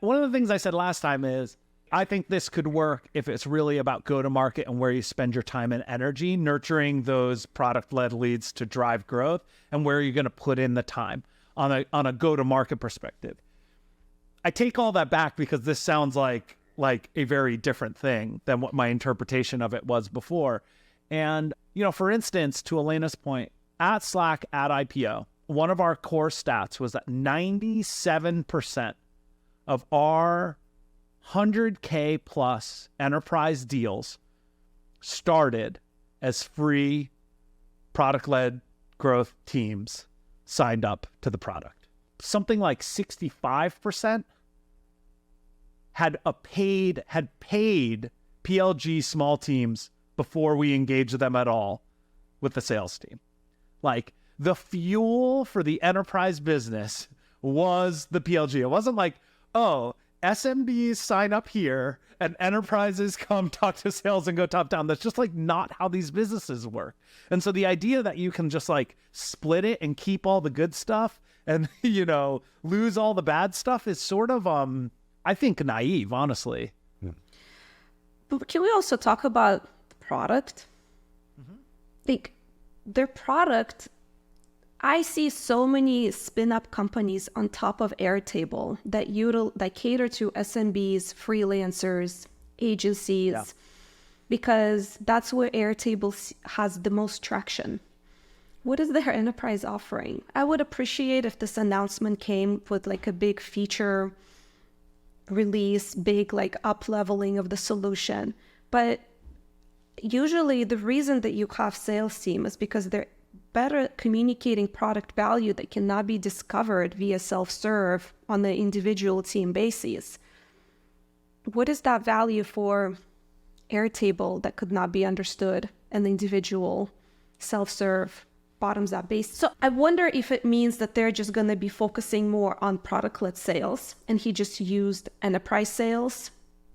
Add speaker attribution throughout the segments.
Speaker 1: One of the things I said last time is I think this could work if it's really about go-to-market and where you spend your time and energy, nurturing those product-led leads to drive growth, and where you're going to put in the time on a go-to-market perspective. I take all that back because this sounds like a very different thing than what my interpretation of it was before. And, for instance, to Elena's point, at Slack, at IPO, one of our core stats was that 97% of our 100K plus enterprise deals started as free product-led growth teams signed up to the product. Something like 65% had paid PLG small teams before we engaged them at all with the sales team. Like, the fuel for the enterprise business was the PLG. It wasn't like, oh, SMBs sign up here and enterprises come talk to sales and go top down. That's just like not how these businesses work. And so the idea that you can just like split it and keep all the good stuff and, lose all the bad stuff is sort of, I think, naive, honestly.
Speaker 2: Yeah. But can we also talk about the product? Mm-hmm. Like, their product, I see so many spin-up companies on top of Airtable that cater to SMBs, freelancers, agencies, because that's where Airtable has the most traction. What is their enterprise offering? I would appreciate if this announcement came with like a big feature release, big like up-leveling of the solution. But usually the reason that you have sales team is because they're better communicating product value that cannot be discovered via self-serve on the individual team basis. What is that value for Airtable that could not be understood in the individual self-serve bottoms-up base? So I wonder if it means that they're just going to be focusing more on product-led sales, and he just used enterprise sales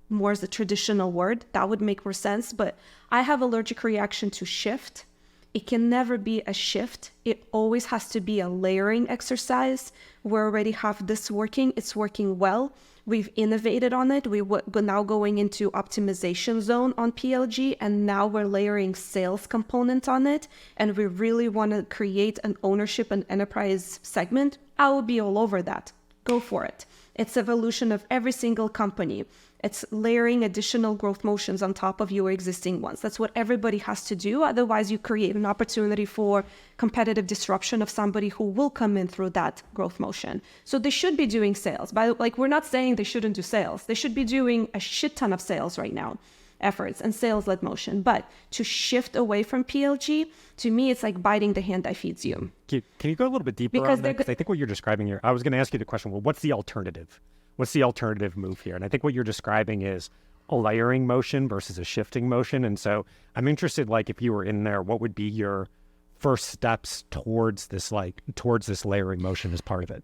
Speaker 2: more as a traditional word. That would make more sense, but I have allergic reaction to shift. It can never be a shift. It always has to be a layering exercise. We already have this working. It's working well. We've innovated on it. We're now going into optimization zone on PLG, and now we're layering sales component on it. And we really want to create an ownership and enterprise segment. I will be all over that. Go for it. It's evolution of every single company. It's layering additional growth motions on top of your existing ones. That's what everybody has to do. Otherwise, you create an opportunity for competitive disruption of somebody who will come in through that growth motion. So they should be doing sales. We're not saying they shouldn't do sales. They should be doing a shit ton of sales right now, efforts and sales-led motion. But to shift away from PLG, to me, it's like biting the hand that feeds you.
Speaker 3: Can you go a little bit deeper on that? Because I think what you're describing here, I was going to ask you the question, well, what's the alternative? What's the alternative move here? And I think what you're describing is a layering motion versus a shifting motion. And so I'm interested, like, if you were in there, what would be your first steps towards this layering motion as part of it?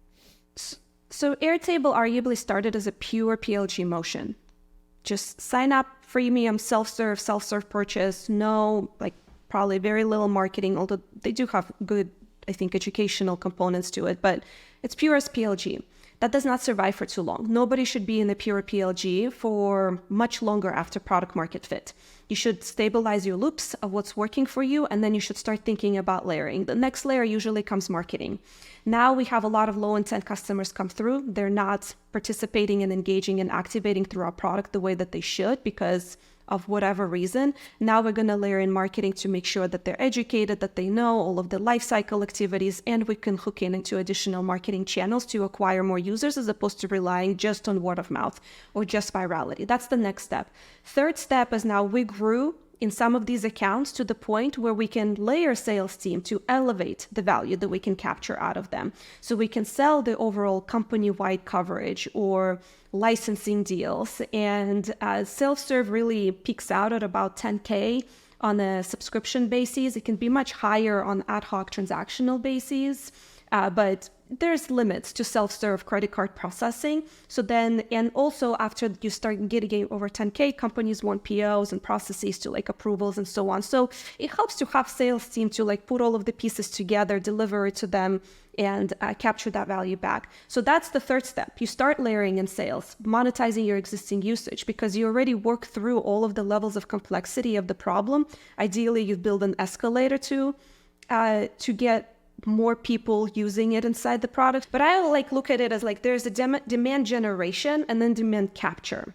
Speaker 2: So Airtable arguably started as a pure PLG motion. Just sign up, freemium, self-serve purchase, probably very little marketing, although they do have good, I think, educational components to it, but it's pure as PLG. That does not survive for too long. Nobody should be in the pure PLG for much longer after product market fit. You should stabilize your loops of what's working for you, and then you should start thinking about layering. The next layer usually comes marketing. Now we have a lot of low intent customers come through. They're not participating and engaging and activating through our product the way that they should because of whatever reason. Now we're going to layer in marketing to make sure that they're educated, that they know all of the life cycle activities, and we can hook into additional marketing channels to acquire more users as opposed to relying just on word of mouth or just virality. That's the next step. Third step is now we grew in some of these accounts to the point where we can layer sales team to elevate the value that we can capture out of them. So we can sell the overall company-wide coverage or licensing deals. And self-serve really peaks out at about 10K on a subscription basis. It can be much higher on ad hoc transactional basis, but there's limits to self-serve credit card processing. So then, and also after you start getting over 10K, companies want POs and processes to like approvals and so on. So it helps to have sales team to like put all of the pieces together, deliver it to them, and capture that value back. So that's the third step. You start layering in sales, monetizing your existing usage, because you already work through all of the levels of complexity of the problem. Ideally, you build an escalator to get more people using it inside the product. But I like look at it as like there's a demand generation and then demand capture.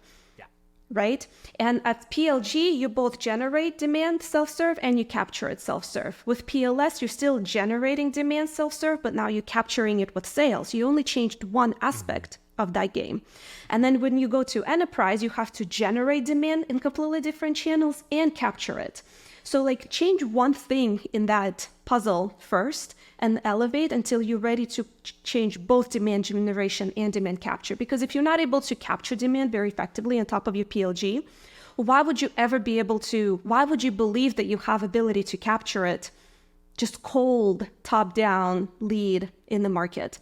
Speaker 2: Right? And at PLG, you both generate demand self-serve and you capture it self-serve. With PLS, you're still generating demand self-serve, but now you're capturing it with sales. You only changed one aspect of that game. And then when you go to enterprise, you have to generate demand in completely different channels and capture it. So like change one thing in that puzzle first and elevate until you're ready to change both demand generation and demand capture. Because if you're not able to capture demand very effectively on top of your PLG, why would you believe that you have ability to capture it just cold top-down lead in the market?